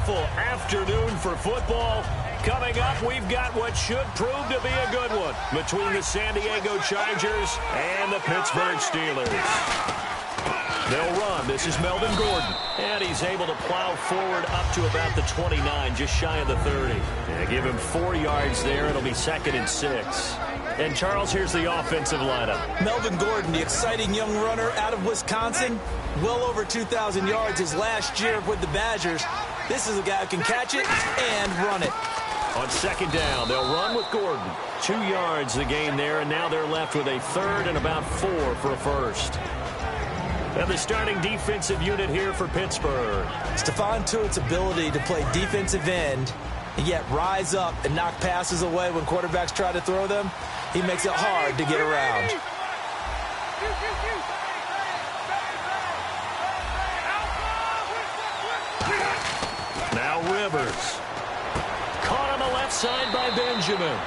beautiful afternoon for football. Coming up, we've got what should prove to be a good one between the San Diego Chargers and the Pittsburgh Steelers. They'll run. This is Melvin Gordon. And he's able to plow forward up to about the 29, just shy of the 30. Yeah, give him 4 yards there. It'll be 2nd and 6. And, Charles, here's the offensive lineup. Melvin Gordon, the exciting young runner out of Wisconsin. Well over 2,000 yards his last year with the Badgers. This is a guy who can catch it and run it. On 2nd down, they'll run with Gordon. 2 yards the gain there, and now they're left with a 3rd and about 4 for a first. And the starting defensive unit here for Pittsburgh. Stephon Tuitt's ability to play defensive end and yet rise up and knock passes away when quarterbacks try to throw them, he makes it hard to get around. Now Rivers. Caught on the left side by Benjamin.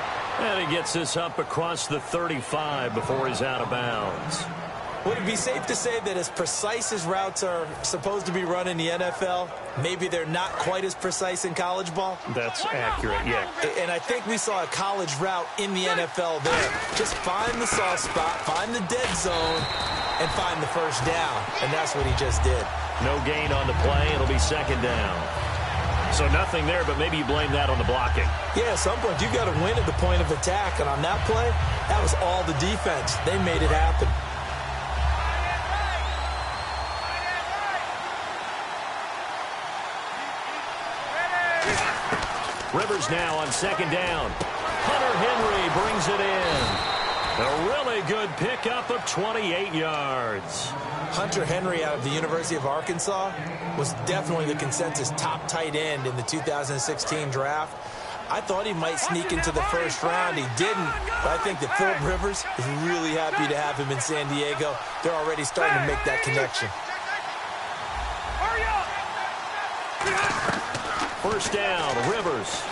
And he gets this up across the 35 before he's out of bounds. Would it be safe to say that as precise as routes are supposed to be run in the NFL, maybe they're not quite as precise in college ball? That's accurate, yeah. And I think we saw a college route in the NFL there. Just find the soft spot, find the dead zone, and find the first down. And that's what he just did. No gain on the play. It'll be 2nd down. So nothing there, but maybe you blame that on the blocking. Yeah, at some point, you've got to win at the point of attack. And on that play, that was all the defense. They made it happen. Rivers now on 2nd down. Hunter Henry brings it in. A really good pickup of 28 yards. Hunter Henry out of the University of Arkansas was definitely the consensus top tight end in the 2016 draft. I thought he might sneak into the first round. He didn't, but I think that Philip Rivers is really happy to have him in San Diego. They're already starting to make that connection. First down, Rivers.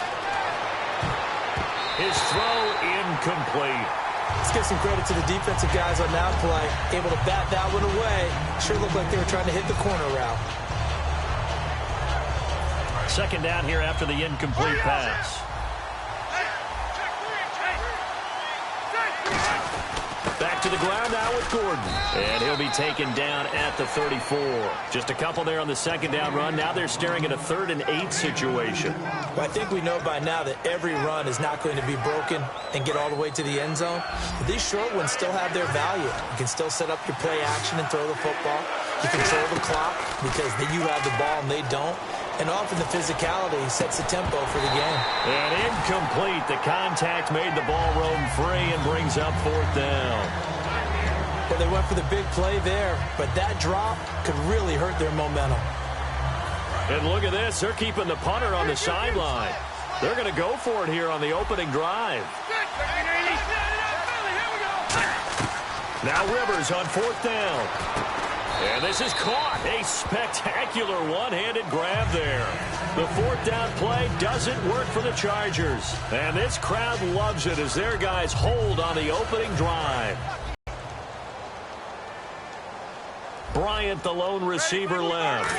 His throw incomplete. Let's give some credit to the defensive guys on that play. Able to bat that one away. Sure looked like they were trying to hit the corner route. 2nd down here after the incomplete pass. Back to the ground now with Gordon. And he'll be taken down at the 34. Just a couple there on the 2nd down run. Now they're staring at a 3rd and 8 situation. Well, I think we know by now that every run is not going to be broken and get all the way to the end zone. But these short ones still have their value. You can still set up your play action and throw the football. You control the clock because you have the ball and they don't. And often the physicality sets the tempo for the game. And incomplete. The contact made the ball roam free and brings up 4th down. Well, they went for the big play there, but that drop could really hurt their momentum. And look at this. They're keeping the punter on the sideline. They're going to go for it here on the opening drive. Now Rivers on 4th down. And this is caught. A spectacular one-handed grab there. The 4th down play doesn't work for the Chargers. And this crowd loves it as their guys hold on the opening drive. Bryant, the lone receiver, left.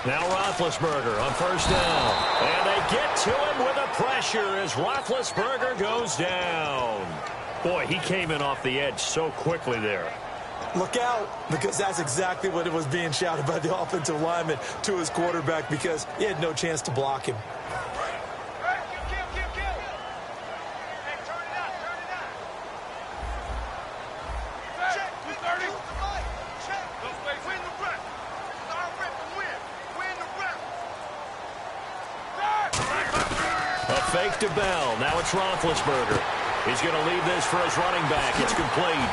Now Roethlisberger on 1st down. And they get to him with the pressure as Roethlisberger goes down. Boy, he came in off the edge so quickly there. Look out, because that's exactly what it was being shouted by the offensive lineman to his quarterback because he had no chance to block him. A fake to Bell. Now it's Roethlisberger. He's going to leave this for his running back. It's complete.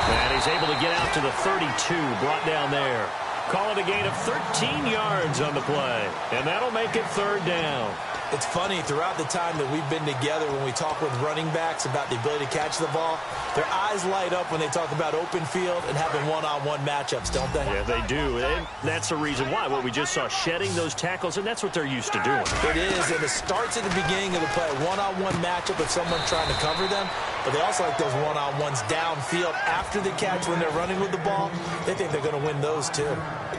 And he's able to get out to the 32, brought down there. Call it a gain of 13 yards on the play. And that'll make it 3rd down. It's funny, throughout the time that we've been together, when we talk with running backs about the ability to catch the ball, their eyes light up when they talk about open field and having one-on-one matchups, don't they? Yeah, they do. And that's the reason why. What we just saw, shedding those tackles, and that's what they're used to doing. It is, and it starts at the beginning of the play. One-on-one matchup with someone trying to cover them, but they also like those one-on-ones downfield after the catch when they're running with the ball. They think they're going to win those, too.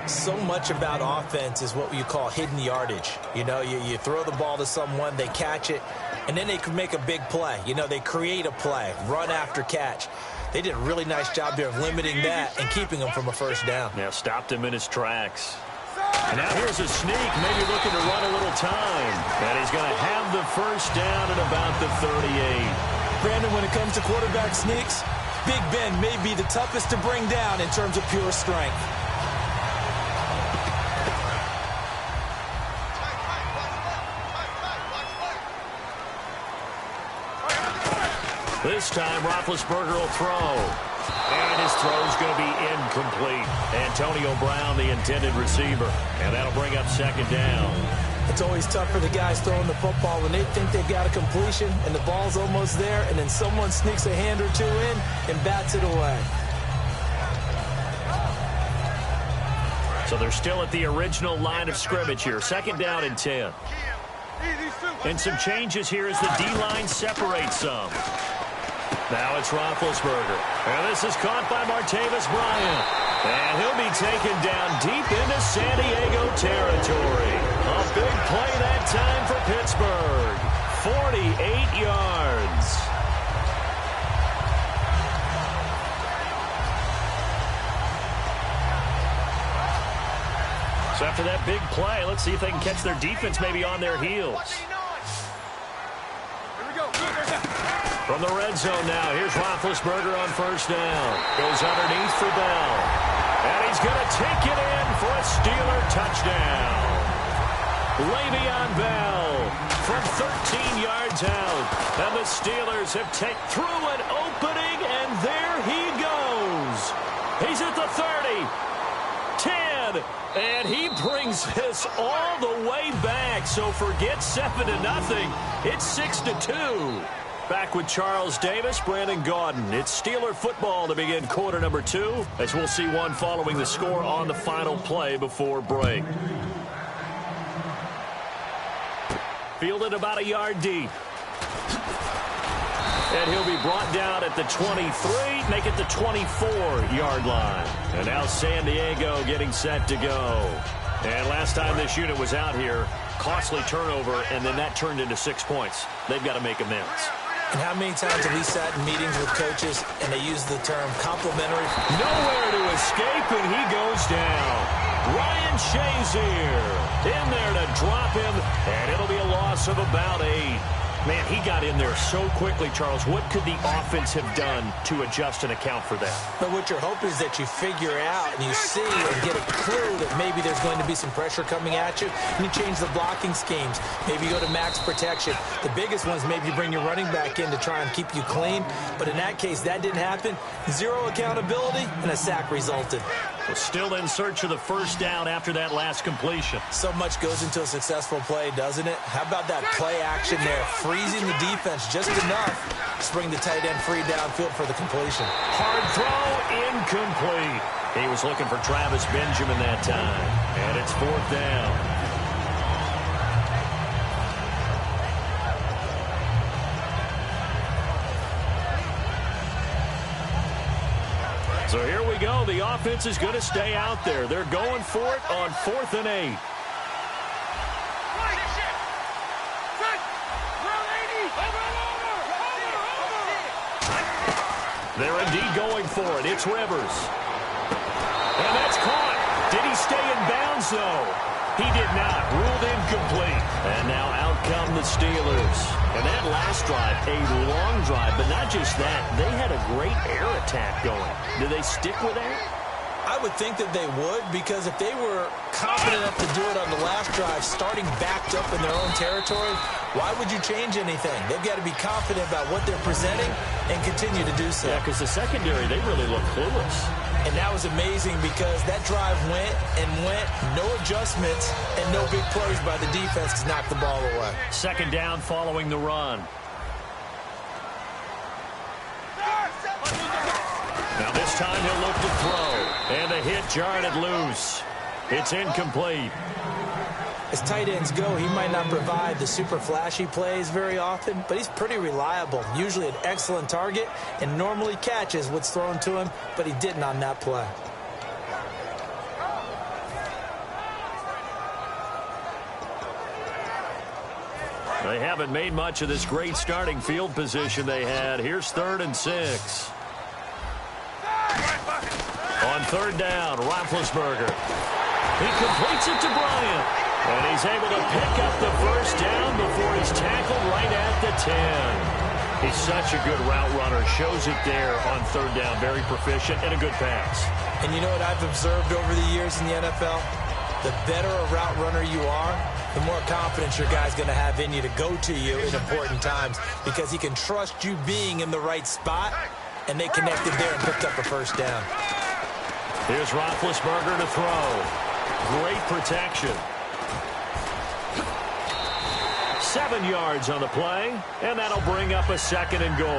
So much about offense is what you call hidden yardage. You know, you throw the ball to someone, they catch it, and then they can make a big play. You know, they create a play, run after catch. They did a really nice job there of limiting that and keeping him from a first down. Yeah, stopped him in his tracks. And now here's a sneak, maybe looking to run a little time. And he's going to have the first down at about the 38. Brandon, when it comes to quarterback sneaks, Big Ben may be the toughest to bring down in terms of pure strength. This time, Roethlisberger will throw. And his throw's going to be incomplete. Antonio Brown, the intended receiver. And that'll bring up second down. It's always tough for the guys throwing the football when they think they've got a completion and the ball's almost there, and then someone sneaks a hand or two in and bats it away. So they're still at the original line of scrimmage here. Second down and 10. And some changes here as the D-line separates some. Now it's Roethlisberger. And this is caught by Martavis Bryant. And he'll be taken down deep into San Diego territory. A big play that time for Pittsburgh. 48 yards. So after that big play, let's see if they can catch their defense maybe on their heels. From the red zone now, here's Roethlisberger on first down. Goes underneath for Bell. And he's going to take it in for a Steeler touchdown. Le'Veon Bell from 13 yards out. And the Steelers have taken through an opening, and there he goes. He's at the 30, 10, and he brings this all the way back. So forget 7-0. It's 6-2. Back with Charles Davis, Brandon Gaudin. It's Steeler football to begin quarter number 2, as we'll see one following the score on the final play before break. Fielded about a yard deep. And he'll be brought down at the 23, make it the 24-yard line. And now San Diego getting set to go. And last time this unit was out here, costly turnover, and then that turned into 6 points. They've got to make amends. And how many times have we sat in meetings with coaches and they use the term complimentary? Nowhere to escape, and he goes down. Ryan Shazier in there to drop him, and it'll be a loss of about 8. Man, he got in there so quickly, Charles. What could the offense have done to adjust and account for that? But what you're hoping is that you figure out and you see and get a clue that maybe there's going to be some pressure coming at you, and you change the blocking schemes. Maybe you go to max protection. The biggest one is maybe you bring your running back in to try and keep you clean. But in that case, that didn't happen. Zero accountability, and a sack resulted. Well, still in search of the first down after that last completion. So much goes into a successful play, doesn't it? How about that play action there? Freezing the defense just enough to bring the tight end free downfield for the completion. Hard throw, incomplete. He was looking for Travis Benjamin that time. And it's fourth down. So here we go. The offense is going to stay out there. They're going for it on 4th and 8. They're indeed going for it. It's Rivers. And that's caught. Did he stay in bounds, though? He did not. Ruled incomplete. And now out come the Steelers. And that last drive, a long drive, but not just that. They had a great air attack going. Do they stick with that? I would think that they would, because if they were confident enough to do it on the last drive, starting backed up in their own territory, why would you change anything? They've got to be confident about what they're presenting and continue to do so. Yeah, because the secondary, they really look clueless. And that was amazing because that drive went and went, no adjustments, and no big plays by the defense to knock the ball away. Second down following the run. Now this time he'll look to throw. And the hit jarred it loose. It's incomplete. As tight ends go, he might not provide the super flashy plays very often, but he's pretty reliable, usually an excellent target, and normally catches what's thrown to him, but he didn't on that play. They haven't made much of this great starting field position they had. Here's 3rd and 6. On 3rd down, Roethlisberger. He completes it to Bryant. And he's able to pick up the first down before he's tackled right at the 10. He's such a good route runner. Shows it there on 3rd down. Very proficient and a good pass. And you know what I've observed over the years in the NFL? The better a route runner you are, the more confidence your guy's going to have in you to go to you in important times because he can trust you being in the right spot, and they connected there and picked up a first down. Here's Roethlisberger to throw. Great protection. 7 yards on the play, and that'll bring up a 2nd and goal.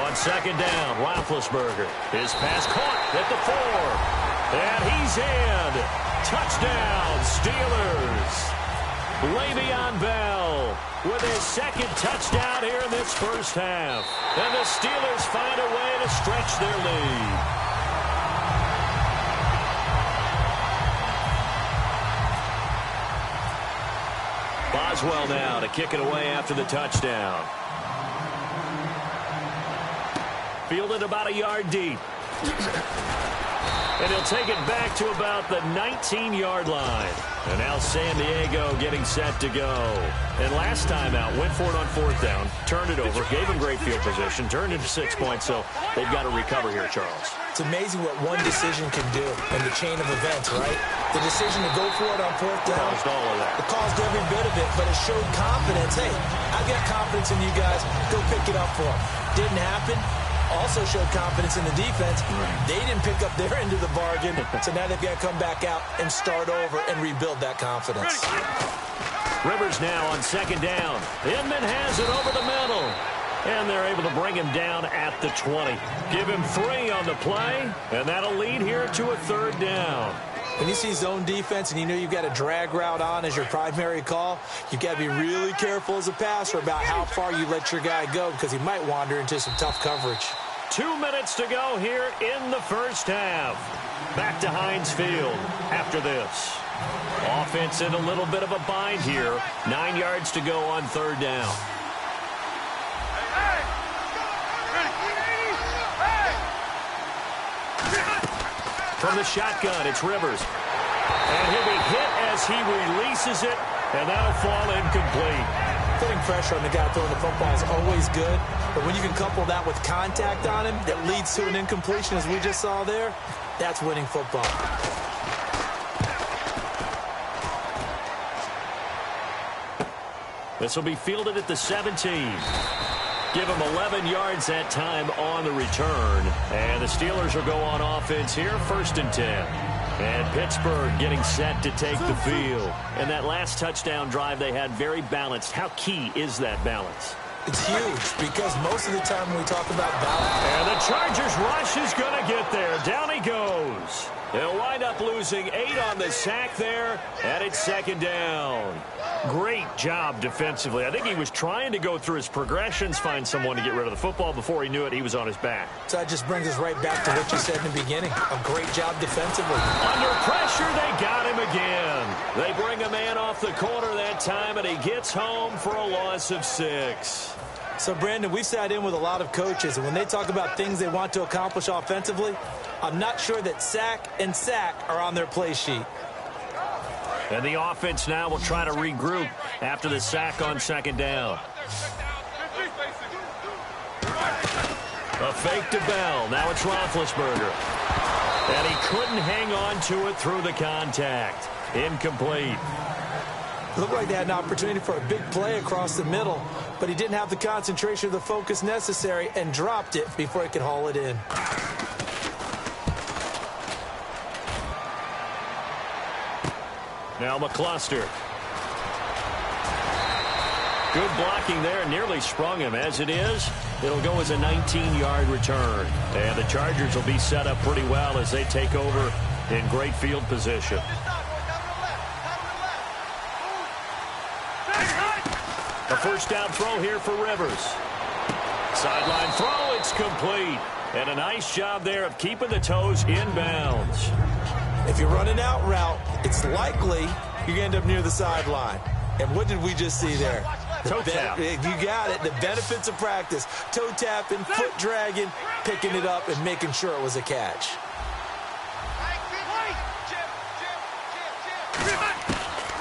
On 2nd down, Roethlisberger. His pass caught at the 4. And he's in. Touchdown, Steelers. Le'Veon Bell with his 2nd touchdown here in this first half. And the Steelers find a way to stretch their lead. Boswell now to kick it away after the touchdown. Fielded about a yard deep. And he'll take it back to about the 19-yard line. And now San Diego getting set to go. And last time out, went for it on 4th down, turned it over, gave him great field position, turned into 6 points, so they've got to recover here, Charles. It's amazing what one decision can do in the chain of events, right? The decision to go for it on 4th down. Caused all of that. It caused every bit of it, but it showed confidence. Hey, I've got confidence in you guys. Go pick it up for them. Didn't happen. Also showed confidence in the defense. They didn't pick up their end of the bargain, so now they've got to come back out and start over and rebuild that confidence. Rivers now on 2nd down. Inman has it over the middle. And they're able to bring him down at the 20. Give him 3 on the play, and that'll lead here to a 3rd down. When you see zone defense and you know you've got a drag route on as your primary call, you've got to be really careful as a passer about how far you let your guy go because he might wander into some tough coverage. 2 minutes to go here in the first half. Back to Heinz Field after this. Offense in a little bit of a bind here. 9 yards to go on 3rd down. From the shotgun, it's Rivers. And he'll be hit as he releases it, and that'll fall incomplete. Putting pressure on the guy throwing the football is always good, but when you can couple that with contact on him that leads to an incompletion, as we just saw there, that's winning football. This will be fielded at the 17. Give him 11 yards that time on the return. And the Steelers will go on offense here, 1st and 10. And Pittsburgh getting set to take the field. And that last touchdown drive they had very balanced. How key is that balance? It's huge because most of the time when we talk about balance. And the Chargers rush is going to get there. Down he goes. They'll wind up losing 8 on the sack there, and it's 2nd down. Great job defensively. I think he was trying to go through his progressions, find someone to get rid of the football. Before he knew it, he was on his back. So that just brings us right back to what you said in the beginning. A great job defensively. Under pressure, they got him again. They bring a man off the corner that time, and he gets home for a loss of 6. So, Brandon, we've sat in with a lot of coaches, and when they talk about things they want to accomplish offensively, I'm not sure that sack and sack are on their play sheet. And the offense now will try to regroup after the sack on 2nd down. A fake to Bell. Now it's Roethlisberger. And he couldn't hang on to it through the contact. Incomplete. Looked like they had an opportunity for a big play across the middle, but he didn't have the concentration or the focus necessary and dropped it before he could haul it in. Now McCluster. Good blocking there, nearly sprung him. As it is, it'll go as a 19-yard return. And the Chargers will be set up pretty well as they take over in great field position. A first down throw here for Rivers. Sideline throw, it's complete. And a nice job there of keeping the toes in bounds. If you're running out route, it's likely you're going to end up near the sideline. And what did we just see there? Toe tap. You got it. The benefits of practice. Toe tapping, foot dragging, picking it up, and making sure it was a catch.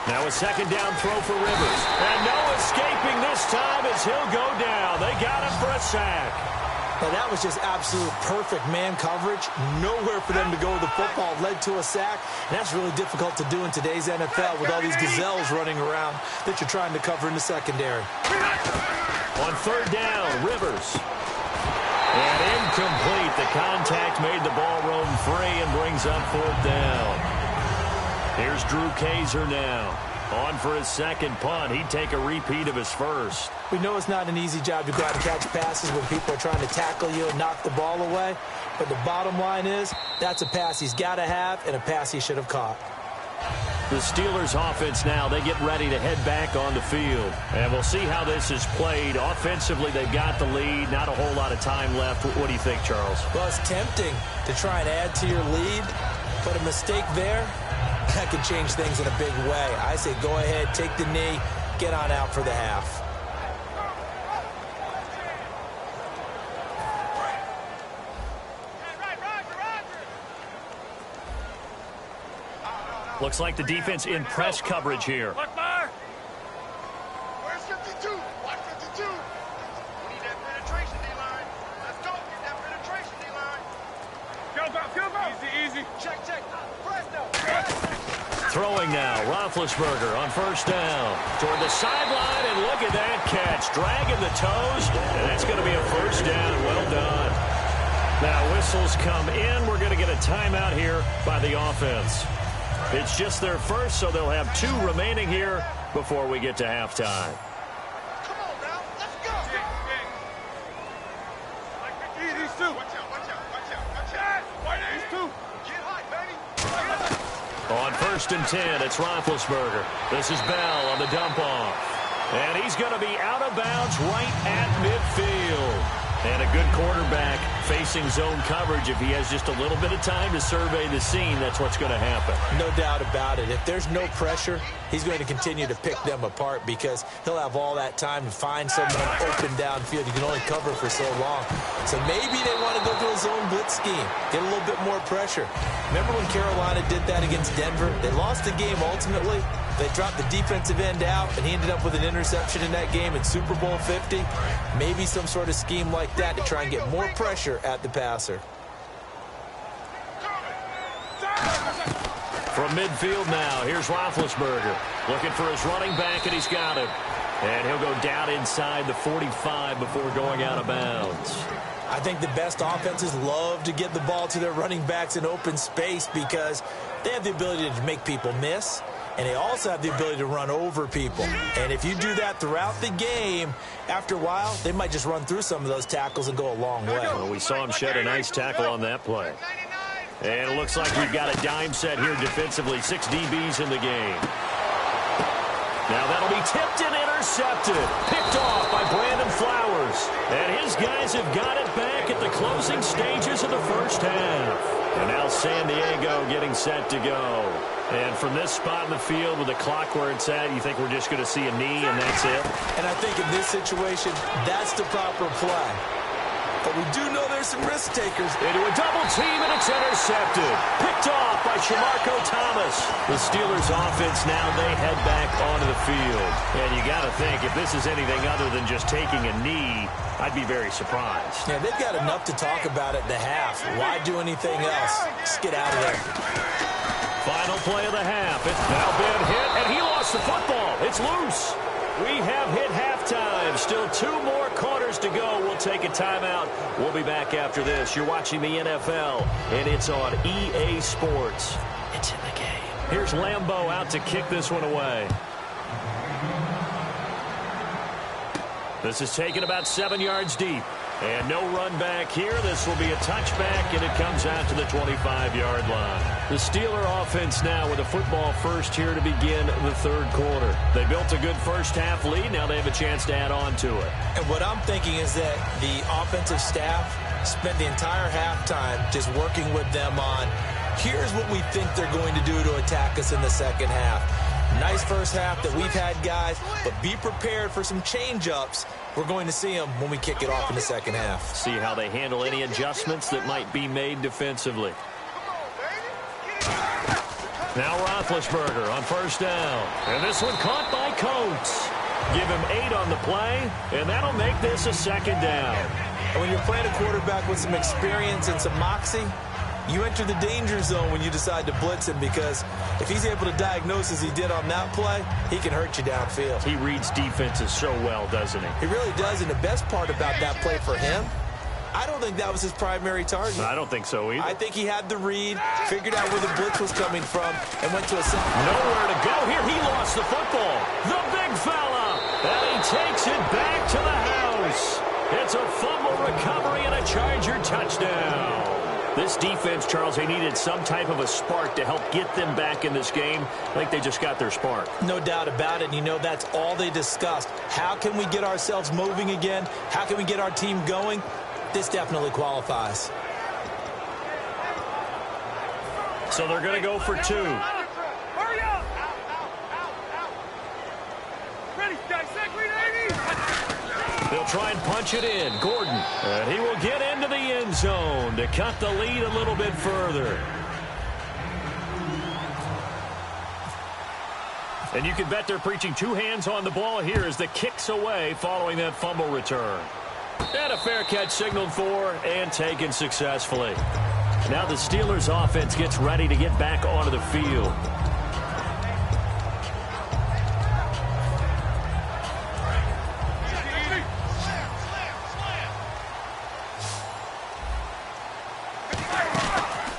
Now a second down throw for Rivers. And no escaping this time as he'll go down. They got him for a sack. Now that was just absolute perfect man coverage. Nowhere for them to go with the football. Led to a sack. And that's really difficult to do in today's NFL with all these gazelles running around that you're trying to cover in the secondary. On third down, Rivers. And incomplete. The contact made the ball roam free and brings up fourth down. Here's Drew Kaiser now. On for his second punt. He'd take a repeat of his first. We know it's not an easy job to go out and catch passes when people are trying to tackle you and knock the ball away. But the bottom line is that's a pass he's got to have and a pass he should have caught. The Steelers offense now, they get ready to head back on the field. And we'll see how this is played. Offensively, they've got the lead. Not a whole lot of time left. What do you think, Charles? Well, it's tempting to try and add to your lead. But a mistake there, that can change things in a big way. I say go ahead, take the knee, get on out for the half. Looks like the defense in press coverage here. Where's 52? Watch 52. We need that penetration, D-line. Let's go. Get that penetration, D-line. Go. Easy. Check. Press now. Throwing now, Roethlisberger on first down. Toward the sideline, and look at that catch. Dragging the toes, and that's going to be a first down. Well done. Now whistles come in. We're going to get a timeout here by the offense. It's just their first, so they'll have 2 remaining here before we get to halftime. Come on now. Let's go. These two. Watch out. These two. Get hot, baby. On first and 10, it's Roethlisberger. This is Bell on the dump off. And he's going to be out of bounds right at midfield. And a good quarterback facing zone coverage. If he has just a little bit of time to survey the scene, that's what's going to happen. No doubt about it. If there's no pressure, he's going to continue to pick them apart because he'll have all that time to find someone open downfield. You can only cover for so long. So maybe they want to go to a zone blitz scheme, get a little bit more pressure. Remember when Carolina did that against Denver? They lost the game ultimately. They dropped the defensive end out, and he ended up with an interception in that game in Super Bowl 50. Maybe some sort of scheme like that to try and get more pressure at the passer. From midfield now, here's Roethlisberger. Looking for his running back, and he's got him. And he'll go down inside the 45 before going out of bounds. I think the best offenses love to get the ball to their running backs in open space because they have the ability to make people miss. And they also have the ability to run over people. And if you do that throughout the game, after a while, they might just run through some of those tackles and go a long way. Well, we saw him shed a nice tackle on that play. And it looks like we've got a dime set here defensively. 6 DBs in the game. Now that'll be tipped and intercepted. Picked off by Brandon Flowers. And his guys have got it back at the closing stages of the first half. And now San Diego getting set to go. And from this spot in the field with the clock where it's at, you think we're just going to see a knee and that's it? And I think in this situation, that's the proper play. But we do know there's some risk takers. Into a double team, and it's intercepted. Picked off by Shamarko Thomas. The Steelers offense now, they head back onto the field. And you got to think, if this is anything other than just taking a knee, I'd be very surprised. Yeah, they've got enough to talk about at the half. Why do anything else? Just get out of there. Final play of the half. It's now been hit, and he lost the football. It's loose. We have hit halftime. Still 2 more quarters to go. We'll take a timeout. We'll be back after this. You're watching the NFL, and it's on EA Sports. It's in the game. Here's Lambeau out to kick this one away. This is taken about 7 yards deep. And no run back here. This will be a touchback, and it comes out to the 25-yard line. The Steeler offense now with a football first here to begin the third quarter. They built a good first-half lead. Now they have a chance to add on to it. And what I'm thinking is that the offensive staff spent the entire halftime just working with them on, here's what we think they're going to do to attack us in the second half. Nice first half that we've had, guys, but be prepared for some change-ups. We're going to see them when we kick it off in the second half. See how they handle any adjustments that might be made defensively. Now Roethlisberger on first down. And this one caught by Coates. Give him 8 on the play, and that'll make this a second down. And when you're playing a quarterback with some experience and some moxie, you enter the danger zone when you decide to blitz him, because if he's able to diagnose as he did on that play, he can hurt you downfield. He reads defenses so well, doesn't he? He really does, and the best part about that play for him, I don't think that was his primary target. I don't think so either. I think he had the read, figured out where the blitz was coming from, and went to a second. Nowhere to go here. He lost the football. The big fella. And he takes it back to the house. It's a fumble recovery and a Charger touchdown. This defense, Charles, they needed some type of a spark to help get them back in this game. I think they just got their spark. No doubt about it. And you know, that's all they discussed. How can we get ourselves moving again? How can we get our team going? This definitely qualifies. So they're going to go for 2. Hurry up! Ready, dissect, read 80! They'll try and punch it in. Gordon. And he will get into the end zone to cut the lead a little bit further. And you can bet they're preaching 2 hands on the ball here as the kick's away following that fumble return. And a fair catch signaled for and taken successfully. Now the Steelers offense gets ready to get back onto the field.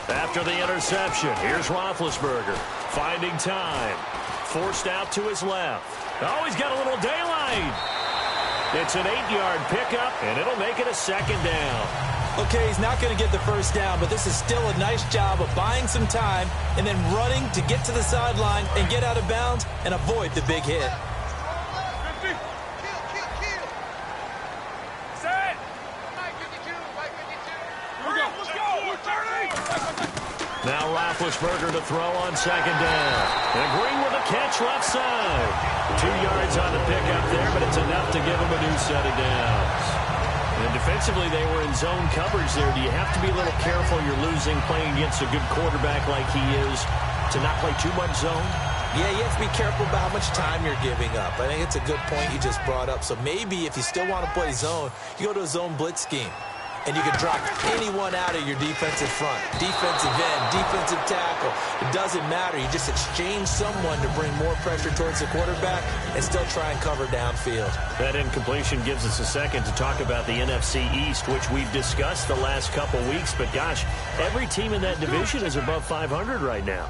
After the interception, here's Roethlisberger finding time. Forced out to his left. Oh, he's got a little daylight. It's an 8-yard pickup, and it'll make it a second down. Okay, he's not going to get the first down, but this is still a nice job of buying some time and then running to get to the sideline and get out of bounds and avoid the big hit. Now Roethlisberger to throw on second down. And Green with a catch left side. 2 yards on the pickup there, but it's enough to give him a new set of downs. And defensively, they were in zone coverage there. Do you have to be a little careful you're losing playing against a good quarterback like he is to not play too much zone? Yeah, you have to be careful about how much time you're giving up. I think it's a good point you just brought up. So maybe if you still want to play zone, you go to a zone blitz scheme. And you can drop anyone out of your defensive front. Defensive end, defensive tackle. It doesn't matter. You just exchange someone to bring more pressure towards the quarterback and still try and cover downfield. That incompletion gives us a second to talk about the NFC East, which we've discussed the last couple weeks. But, gosh, every team in that division is above 500 right now.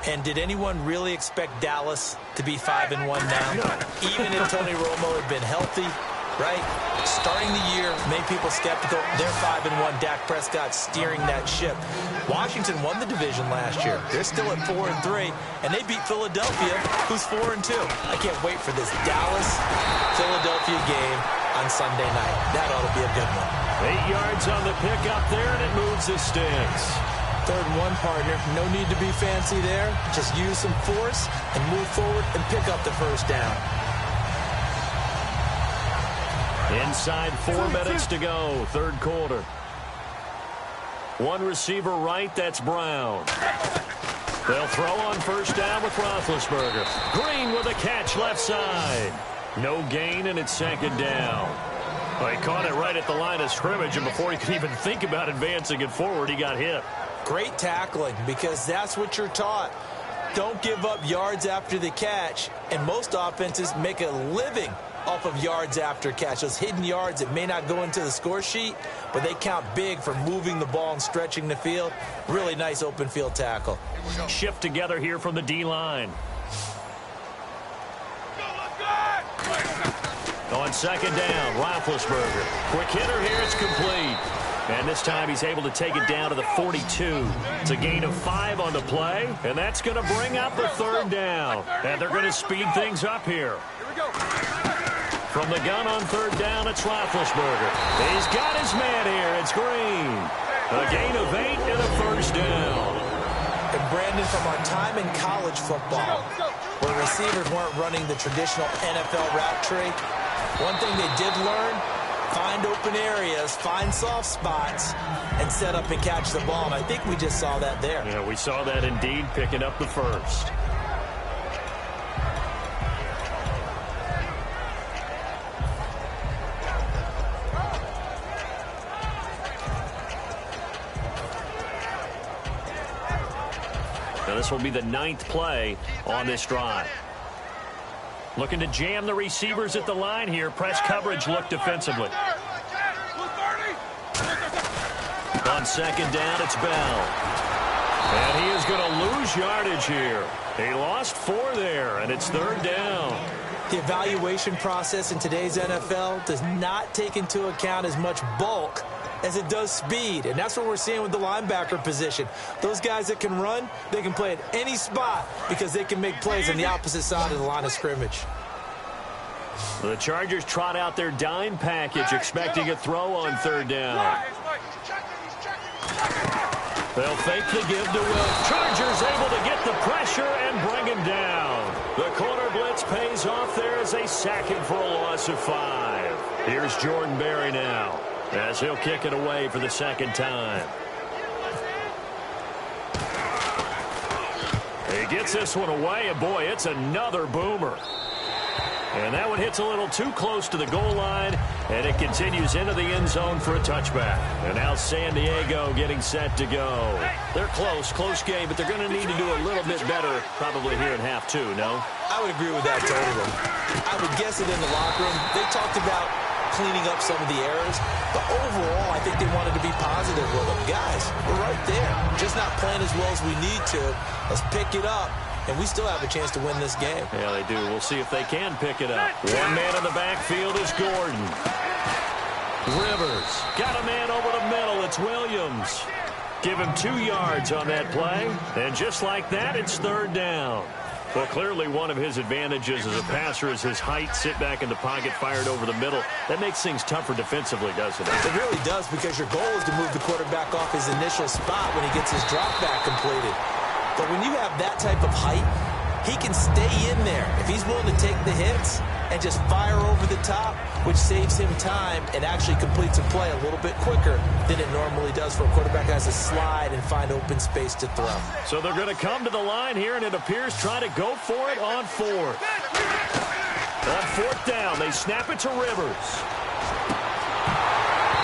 And did anyone really expect Dallas to be 5-1 now? No. Even if Tony Romo had been healthy, right? Starting the year, made people skeptical. They're 5-1. Dak Prescott steering that ship. Washington won the division last year. They're still at 4-3, and they beat Philadelphia, who's 4-2. I can't wait for this Dallas-Philadelphia game on Sunday night. That ought to be a good one. 8 yards on the pickup there, and it moves the sticks. 3rd and 1, partner. No need to be fancy there. Just use some force and move forward and pick up the first down. Inside 4 minutes to go, third quarter. One receiver right, that's Brown. They'll throw on first down with Roethlisberger. Green with a catch left side. No gain, and it's second down. Well, he caught it right at the line of scrimmage, and before he could even think about advancing it forward, he got hit. Great tackling, because that's what you're taught. don't give up yards after the catch, and most offenses make a living off of yards after catch. Those hidden yards that may not go into the score sheet, but they count big for moving the ball and stretching the field. Really nice open field tackle. Shift together here from the D-line. On second down, Roethlisberger. Quick hitter here, it's complete. And this time he's able to take it down to the 42. It's a gain of 5 on the play, and that's going to bring up the third down. And they're going to speed things up here. From the gun on third down, it's Roethlisberger. He's got his man here. It's Green. A gain of 8 and a first down. And Brandon, from our time in college football, where receivers weren't running the traditional NFL route tree, one thing they did learn, find open areas, find soft spots, and set up and catch the ball. And I think we just saw that there. Yeah, we saw that indeed, picking up the first. Now this will be the 9th play on this drive. Looking to jam the receivers at the line here. Press coverage look defensively. On second down, it's Bell. And he is going to lose yardage here. He lost 4 there, and it's third down. The evaluation process in today's NFL does not take into account as much bulk as it does speed, and that's what we're seeing with the linebacker position. Those guys that can run, they can play at any spot because they can make plays on the opposite side of the line of scrimmage. The Chargers trot out their dime package, expecting a throw on third down. They'll fake the give to Will. Chargers able to get the pressure and bring him down. The corner blitz pays off there as they sack him for a loss of 5. Here's Jordan Berry now, as he'll kick it away for the second time. He gets this one away, and boy, it's another boomer. And that one hits a little too close to the goal line, and it continues into the end zone for a touchback. And now San Diego getting set to go. They're close game, but they're going to need to do a little bit better probably here in half 2, no? I would agree with that totally. I would guess it in the locker room. They talked about cleaning up some of the errors, but overall, I think they wanted to be positive with them. Guys, we're right there. Just not playing as well as we need to. Let's pick it up. And we still have a chance to win this game. Yeah, they do. We'll see if they can pick it up. One man in the backfield is Gordon. Rivers got a man over the middle. It's Williams. Give him 2 yards on that play. And just like that, it's third down. Well, clearly one of his advantages as a passer is his height. Sit back in the pocket, fired over the middle. That makes things tougher defensively, doesn't it? It really does, because your goal is to move the quarterback off his initial spot when he gets his drop back completed. But when you have that type of height, he can stay in there if he's willing to take the hits and just fire over the top, which saves him time and actually completes a play a little bit quicker than it normally does for a quarterback who has to slide and find open space to throw. So they're going to come to the line here, and it appears try to go for it on 4th. On 4th down, they snap it to Rivers.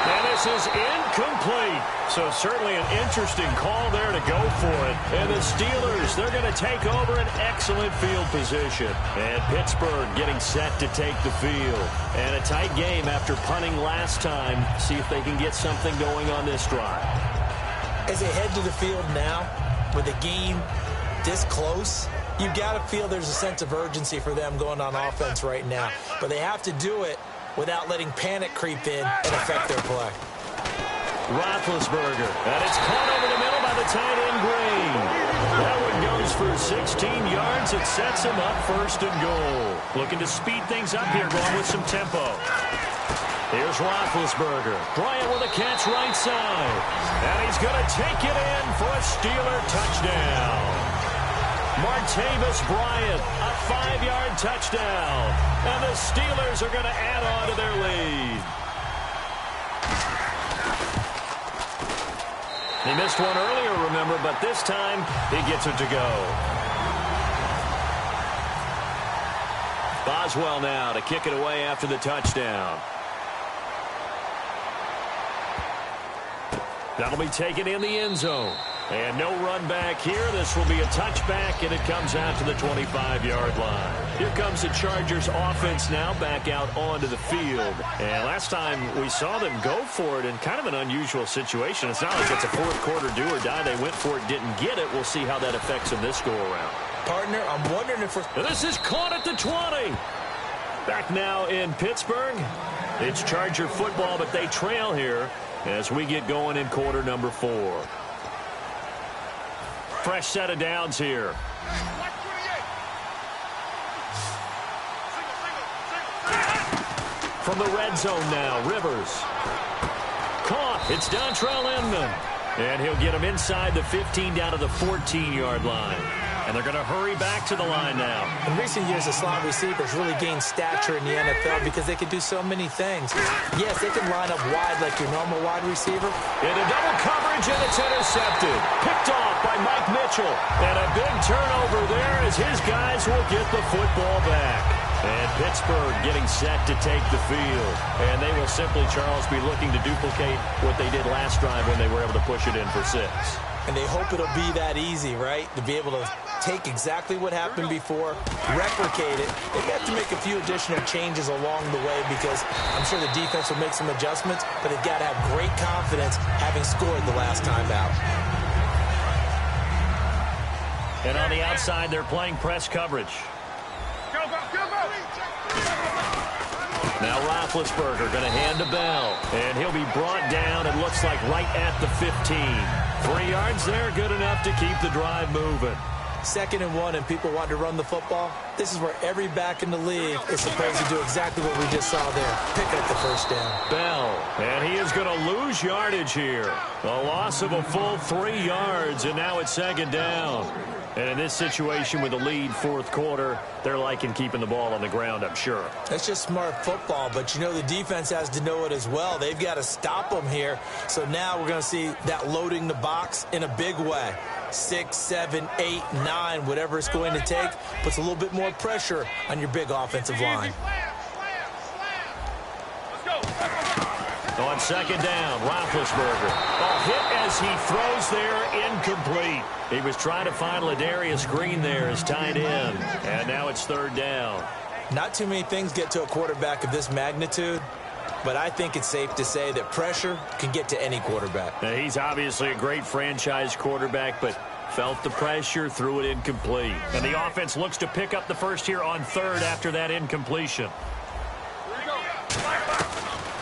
And this is incomplete. So certainly an interesting call there to go for it. And the Steelers, they're going to take over an excellent field position. And Pittsburgh getting set to take the field. And a tight game after punting last time. See if they can get something going on this drive. As they head to the field now, with the game this close, you've got to feel there's a sense of urgency for them going on offense right now. But they have to do it without letting panic creep in and affect their play. Roethlisberger, and it's caught over the middle by the tight end Green. That one goes for 16 yards. It sets him up first and goal. Looking to speed things up here, going with some tempo. Here's Roethlisberger. Bryant with a catch right side. And he's going to take it in for a Steeler touchdown. Martavis Bryant, a 5-yard touchdown. And the Steelers are going to add on to their lead. He missed one earlier, remember, but this time he gets it to go. Boswell now to kick it away after the touchdown. That'll be taken in the end zone. And no run back here. This will be a touchback, and it comes out to the 25-yard line. Here comes the Chargers offense now back out onto the field. And last time we saw them go for it in kind of an unusual situation. It's not like it's a fourth quarter do or die. They went for it, didn't get it. We'll see how that affects them this go-around. Partner, I'm wondering if we're... This is caught at the 20. Back now in Pittsburgh. It's Charger football, but they trail here as we get going in quarter number 4. Fresh set of downs here. From the red zone now, Rivers. Caught. It's Dontrell Inman. And he'll get him inside the 15 down to the 14-yard line. And they're going to hurry back to the line now. In recent years, the slot receivers really gained stature in the NFL because they can do so many things. Yes, they can line up wide like your normal wide receiver. Into double coverage, and it's intercepted. Picked off by Mike Mitchell. And a big turnover there as his guys will get the football back. And Pittsburgh getting set to take the field. And they will simply, Charles, be looking to duplicate what they did last drive when they were able to push it in for 6. And they hope it'll be that easy, right? To be able to take exactly what happened before, replicate it. They've got to make a few additional changes along the way because I'm sure the defense will make some adjustments, but they've got to have great confidence having scored the last time out. And on the outside, they're playing press coverage. Now Roethlisberger going to hand to Bell, and he'll be brought down, it looks like right at the 15. 3 yards there, good enough to keep the drive moving. 2nd and 1, and people want to run the football. This is where every back in the league is supposed to do exactly what we just saw there. Pick up the first down. Bell, and he is going to lose yardage here. A loss of a full 3 yards, and now it's 2nd down. And in this situation with the lead 4th quarter, they're liking keeping the ball on the ground, I'm sure. That's just smart football, but you know the defense has to know it as well. They've got to stop them here. So now we're going to see that loading the box in a big way. 6, 7, 8, 9, whatever it's going to take, puts a little bit more pressure on your big offensive line. On 2nd down, Roethlisberger. A hit as he throws there, incomplete. He was trying to find Ladarius Green there as tight end. And now it's 3rd down. Not too many things get to a quarterback of this magnitude, but I think it's safe to say that pressure can get to any quarterback. Now, he's obviously a great franchise quarterback, but felt the pressure, threw it incomplete. And the offense looks to pick up the first here on 3rd after that incompletion.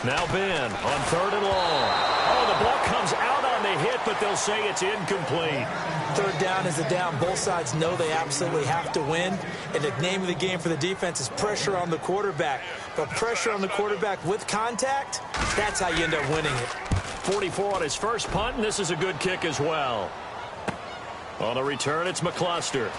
Now Ben on 3rd and long. Oh, the ball comes out on the hit, but they'll say it's incomplete. 3rd down is a down. Both sides know they absolutely have to win. And the name of the game for the defense is pressure on the quarterback. But pressure on the quarterback with contact, that's how you end up winning it. 44 on his first punt, and this is a good kick as well. On the return, it's McCluster.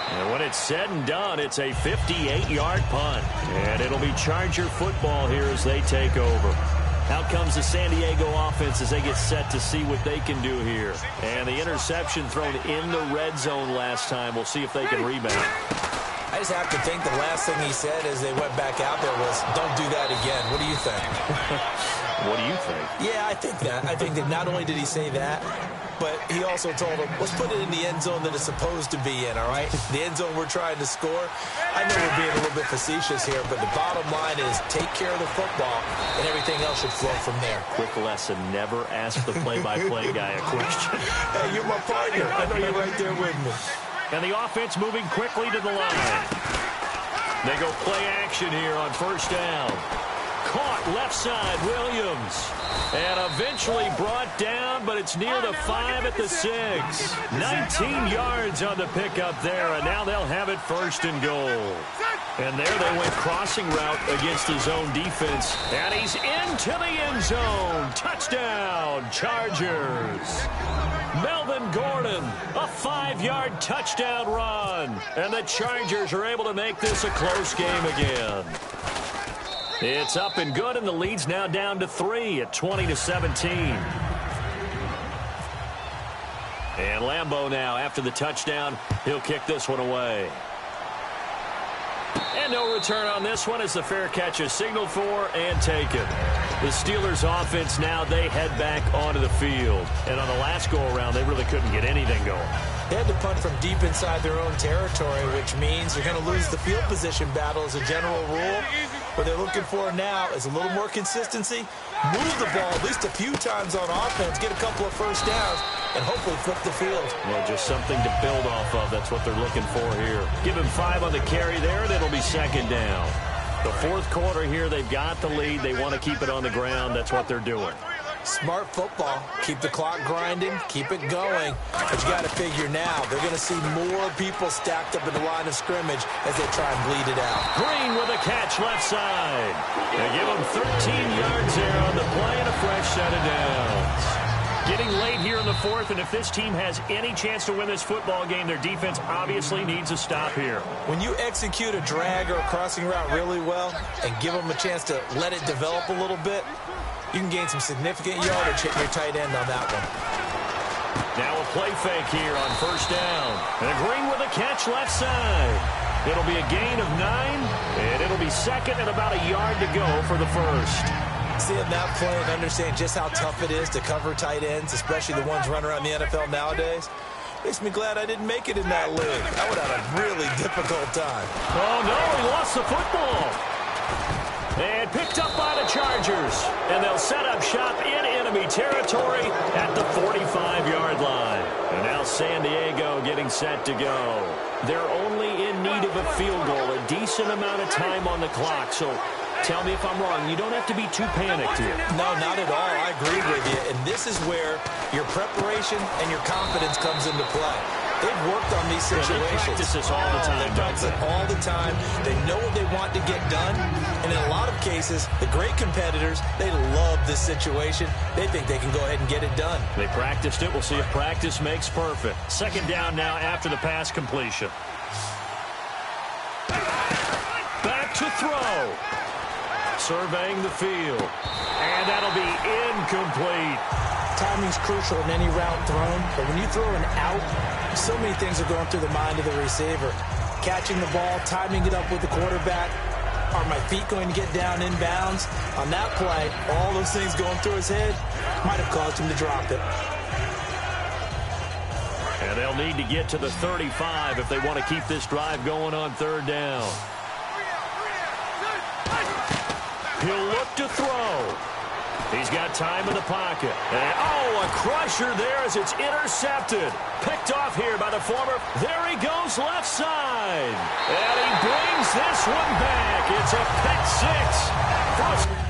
And when it's said and done, it's a 58-yard punt. And it'll be Charger football here as they take over. Out comes the San Diego offense as they get set to see what they can do here. And the interception thrown in the red zone last time. We'll see if they can rebound. I just have to think the last thing he said as they went back out there was, don't do that again. What do you think? What do you think? Yeah, I think that. I think that not only did he say that, but he also told him, let's put it in the end zone that it's supposed to be in, all right? The end zone we're trying to score. I know we're being a little bit facetious here, but the bottom line is take care of the football, and everything else should flow from there. Quick lesson, never ask the play-by-play guy a question. Hey, you're my partner. I know you're right there with me. And the offense moving quickly to the line. They go play action here on 1st down. Caught left side, Williams. And eventually brought down, but it's near the 5 at the 6. 19 yards on the pickup there, and now they'll have it 1st and goal. And there they went crossing route against his own defense. And he's into the end zone. Touchdown, Chargers. Melvin Gordon, a 5-yard touchdown run. And the Chargers are able to make this a close game again. It's up and good, and the lead's now down to 3 at 20-17. And Lambeau now, after the touchdown, he'll kick this one away. And no return on this one as the fair catch is signaled for and taken. The Steelers offense now, they head back onto the field. And on the last go-around, they really couldn't get anything going. They had to punt from deep inside their own territory, which means you're going to lose the field position battle as a general rule. What they're looking for now is a little more consistency, move the ball at least a few times on offense, get a couple of first downs, and hopefully flip the field. Well, just something to build off of. That's what they're looking for here. Give him 5 on the carry there, and it'll be second down. The fourth quarter here, they've got the lead. They want to keep it on the ground. That's what they're doing. Smart football. Keep the clock grinding. Keep it going. But you got to figure now, they're going to see more people stacked up in the line of scrimmage as they try and bleed it out. Green with a catch left side. They give him 13 yards there on the play and a fresh set of downs. Getting late here in the fourth, and if this team has any chance to win this football game, their defense obviously needs a stop here. When you execute a drag or a crossing route really well and give them a chance to let it develop a little bit, you can gain some significant yardage hitting your tight end on that one. Now a play fake here on first down. And Green with a catch left side. It'll be a gain of 9, and it'll be second and about a yard to go for the first. Seeing that play and understand just how tough it is to cover tight ends, especially the ones running around the NFL nowadays, makes me glad I didn't make it in that league. I would have a really difficult time. Oh, no, he lost the football. And picked up by the Chargers. And they'll set up shop in enemy territory at the 45-yard line. And now San Diego getting set to go. They're only in need of a field goal, a decent amount of time on the clock. So tell me if I'm wrong. You don't have to be too panicked here. No, not at all. I agree with you. And this is where your preparation and your confidence comes into play. They've worked on these situations. They practice this all the time. They practice it all the time. They know what they want to get done. And in a lot of cases, the great competitors, they love this situation. They think they can go ahead and get it done. They practiced it. We'll see if practice makes perfect. Second down now after the pass completion. Back to throw. Surveying the field. And that'll be incomplete. Timing's crucial in any route thrown, but when you throw an out, so many things are going through the mind of the receiver. Catching the ball, timing it up with the quarterback. Are my feet going to get down in bounds? On that play, all those things going through his head might have caused him to drop it. And they'll need to get to the 35 if they want to keep this drive going on third down. He'll look to throw. He's got time in the pocket. And, a crusher there as it's intercepted. Picked off here by the former. There he goes left side. And he brings this one back. It's a pick six.